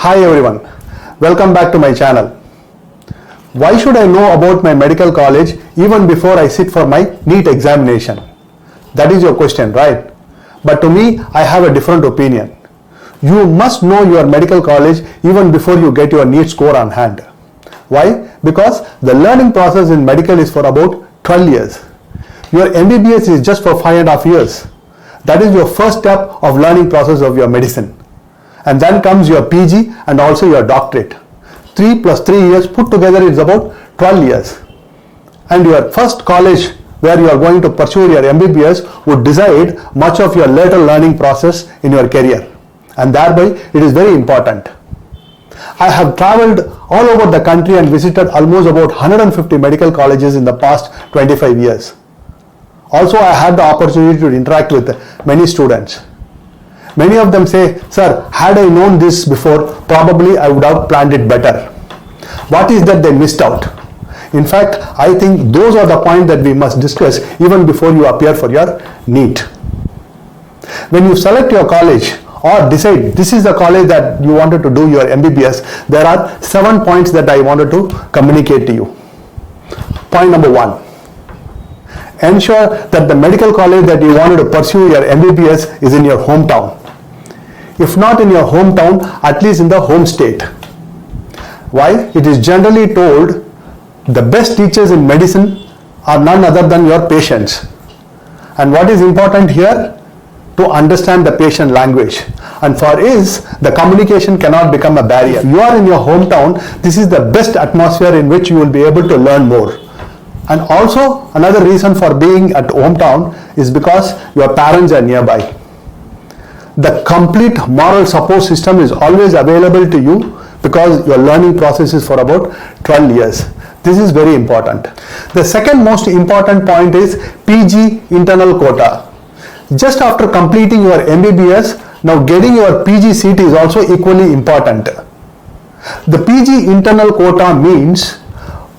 Hi everyone, welcome back to my channel. Why should I know about my medical college even before I sit for my NEET examination? That is your question, right? But to me, I have a different opinion. You must know your medical college even before you get your NEET score on hand. Why? Because the learning process in medical is for about 12 years. Your MBBS is just for 5.5 years. That is your first step of learning process of your medicine. And then comes your PG and also your doctorate. 3 plus 3 years put together is about 12 years. And your first college where you are going to pursue your MBBS would decide much of your later learning process in your career. And thereby it is very important. I have traveled all over the country and visited almost about 150 medical colleges in the past 25 years. Also, I had the opportunity to interact with many students. Many of them say, sir, had I known this before, probably I would have planned it better. What is that they missed out? In fact, I think those are the points that we must discuss even before you appear for your NEET. When you select your college or decide this is the college that you wanted to do your MBBS, there are 7 points that I wanted to communicate to you. Point number 1. Ensure that the medical college that you wanted to pursue your MBBS is in your hometown. If not in your hometown, at least in the home state. Why? It is generally told the best teachers in medicine are none other than your patients. And what is important here? To understand the patient language. And for is, the communication cannot become a barrier. If you are in your hometown, this is the best atmosphere in which you will be able to learn more. And also another reason for being at hometown is because your parents are nearby. The complete moral support system is always available to you because your learning process is for about 12 years. This is very important. The second most important point is PG internal quota. Just after completing your MBBS, now getting your PG seat is also equally important. The PG internal quota means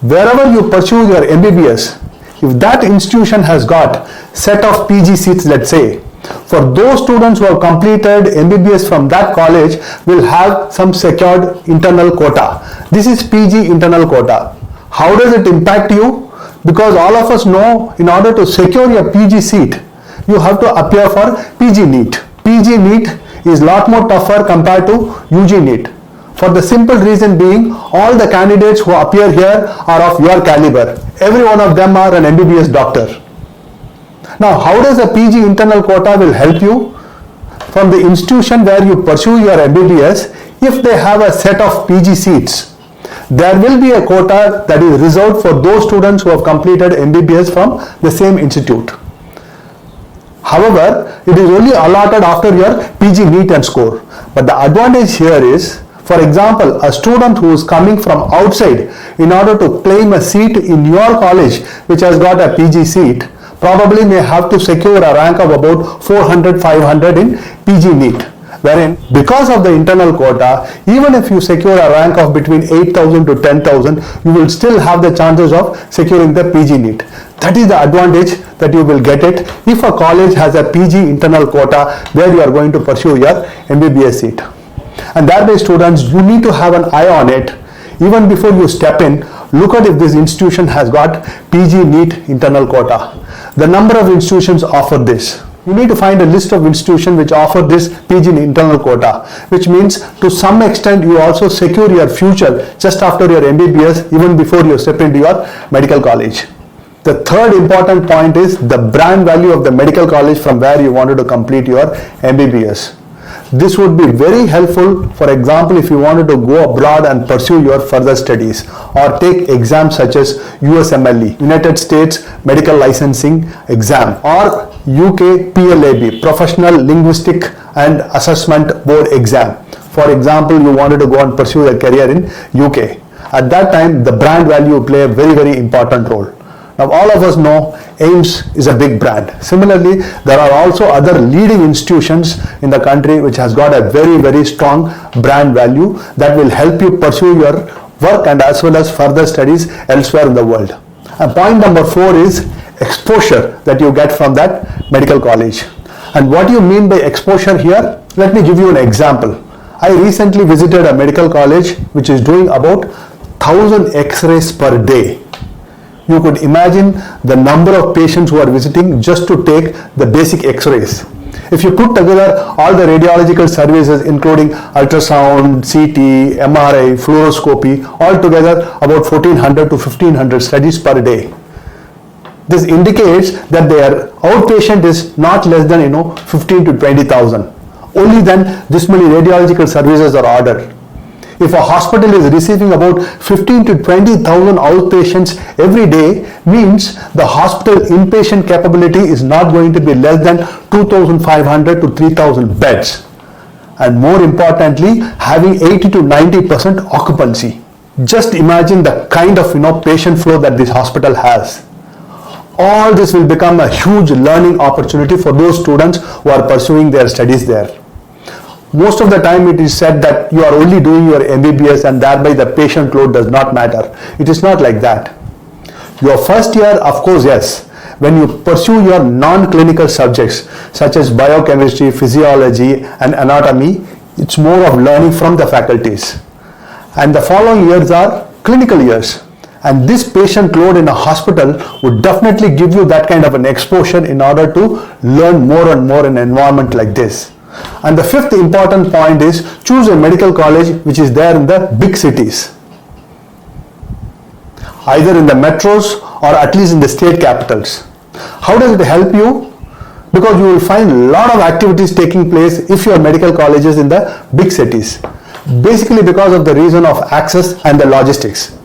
wherever you pursue your MBBS, if that institution has got set of PG seats, let's say, for those students who have completed MBBS from that college will have some secured internal quota. This is PG internal quota. How does it impact you? Because all of us know in order to secure your PG seat, you have to appear for PG NEET. PG NEET is a lot more tougher compared to UG NEET. For the simple reason being, all the candidates who appear here are of your caliber. Every one of them are an MBBS doctor. Now, how does a PG internal quota will help you? From the institution where you pursue your MBBS, if they have a set of PG seats, there will be a quota that is reserved for those students who have completed MBBS from the same institute. However, it is only allotted after your PG NEET and score. But the advantage here is, for example, a student who is coming from outside in order to claim a seat in your college which has got a PG seat, probably may have to secure a rank of about 400, 500 in PG NEET. Wherein, because of the internal quota, even if you secure a rank of between 8,000 to 10,000, you will still have the chances of securing the PG NEET. That is the advantage that you will get it if a college has a PG internal quota where you are going to pursue your MBBS seat. And thereby, students, you need to have an eye on it. Even before you step in, look at if this institution has got PG NEET internal quota. The number of institutions offer this. You need to find a list of institutions which offer this PG internal quota, which means to some extent you also secure your future just after your MBBS, even before you step into your medical college. The third important point is the brand value of the medical college from where you wanted to complete your MBBS. This would be very helpful, for example, if you wanted to go abroad and pursue your further studies or take exams such as USMLE, United States Medical Licensing Exam, or UK PLAB, Professional Linguistic and Assessment Board Exam. For example, you wanted to go and pursue a career in UK. At that time, the brand value play a very, very important role. Now, all of us know AIIMS is a big brand. Similarly, there are also other leading institutions in the country which has got a very, very strong brand value that will help you pursue your work and as well as further studies elsewhere in the world. And point number 4 is exposure that you get from that medical college. And what do you mean by exposure here? Let me give you an example. I recently visited a medical college which is doing about 1000 x-rays per day. You could imagine the number of patients who are visiting just to take the basic x-rays. If you put together all the radiological services including ultrasound, CT, MRI, fluoroscopy, all together about 1400 to 1500 studies per day. This indicates that their outpatient is not less than 15 to 20,000. Only then this many radiological services are ordered. If a hospital is receiving about 15 to 20,000 outpatients every day, means the hospital inpatient capability is not going to be less than 2,500 to 3,000 beds. And more importantly, having 80 to 90% occupancy. Just imagine the kind of patient flow that this hospital has. All this will become a huge learning opportunity for those students who are pursuing their studies there. Most of the time it is said that you are only doing your MBBS and thereby the patient load does not matter. It is not like that. Your first year, of course, yes. When you pursue your non-clinical subjects such as biochemistry, physiology and anatomy, it's more of learning from the faculties. And the following years are clinical years. And this patient load in a hospital would definitely give you that kind of an exposure in order to learn more and more in an environment like this. And the fifth important point is choose a medical college which is there in the big cities, either in the metros or at least in the state capitals. How does it help you? Because you will find a lot of activities taking place if your medical college is in the big cities, basically because of the reason of access and the logistics.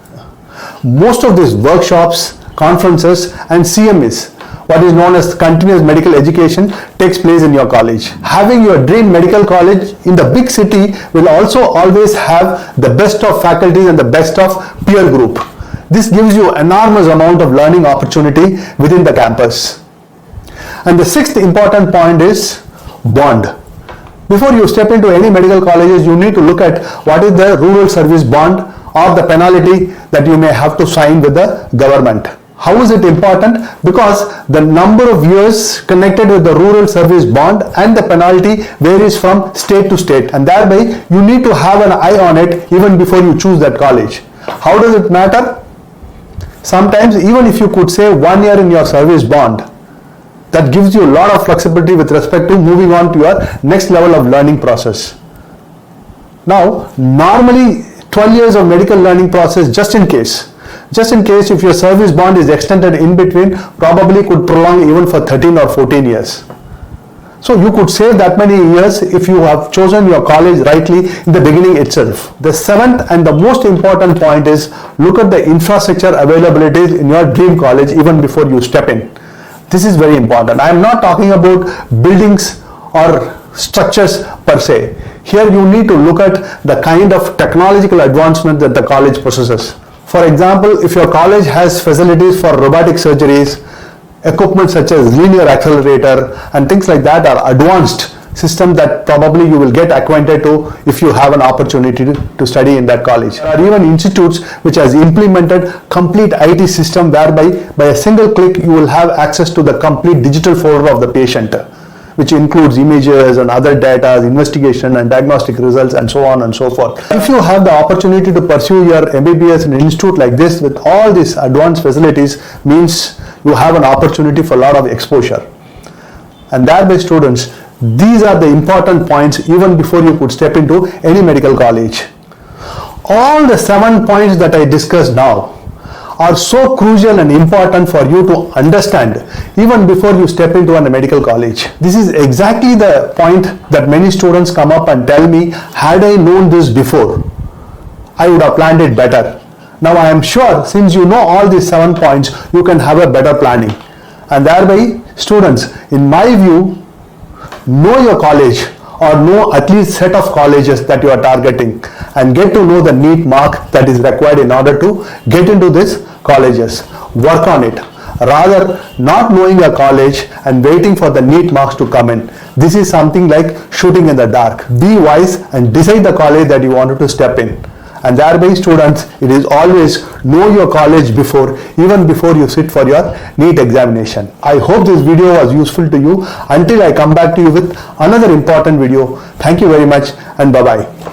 Most of these workshops, conferences and CMEs, what is known as continuous medical education, takes place in your college. Having your dream medical college in the big city will also always have the best of faculties and the best of peer group. This gives you enormous amount of learning opportunity within the campus. And the sixth important point is bond. Before you step into any medical colleges, you need to look at what is the rural service bond or the penalty that you may have to sign with the government. How is it important? Because the number of years connected with the rural service bond and the penalty varies from state to state, and thereby you need to have an eye on it even before you choose that college. How does it matter? Sometimes even if you could save 1 year in your service bond, that gives you a lot of flexibility with respect to moving on to your next level of learning process. Now, normally 12 years of medical learning process, just in case if your service bond is extended in between, probably could prolong even for 13 or 14 years. So you could save that many years if you have chosen your college rightly in the beginning itself. The seventh and the most important point is look at the infrastructure availabilities in your dream college even before you step in. This is very important. I am not talking about buildings or structures per se. Here you need to look at the kind of technological advancement that the college possesses. For example, if your college has facilities for robotic surgeries, equipment such as linear accelerator and things like that are advanced system that probably you will get acquainted to if you have an opportunity to study in that college. There are even institutes which has implemented complete IT system whereby by a single click you will have access to the complete digital folder of the patient, which includes images and other data, investigation and diagnostic results and so on and so forth. If you have the opportunity to pursue your MBBS in an institute like this with all these advanced facilities, means you have an opportunity for a lot of exposure. And thereby students, these are the important points even before you could step into any medical college. All the 7 points that I discussed now are so crucial and important for you to understand even before you step into a medical college. This is exactly the point that many students come up and tell me, had I known this before, I would have planned it better. Now I am sure since you know all these 7 points, you can have a better planning. And thereby students, in my view, know your college or know at least set of colleges that you are targeting and get to know the NEET mark that is required in order to get into these colleges. Work on it. Rather not knowing a college and waiting for the NEET marks to come in. This is something like shooting in the dark. Be wise and decide the college that you wanted to step in. And thereby students, it is always know your college even before you sit for your NEET examination. I hope this video was useful to you. Until I come back to you with another important video, thank you very much and bye-bye.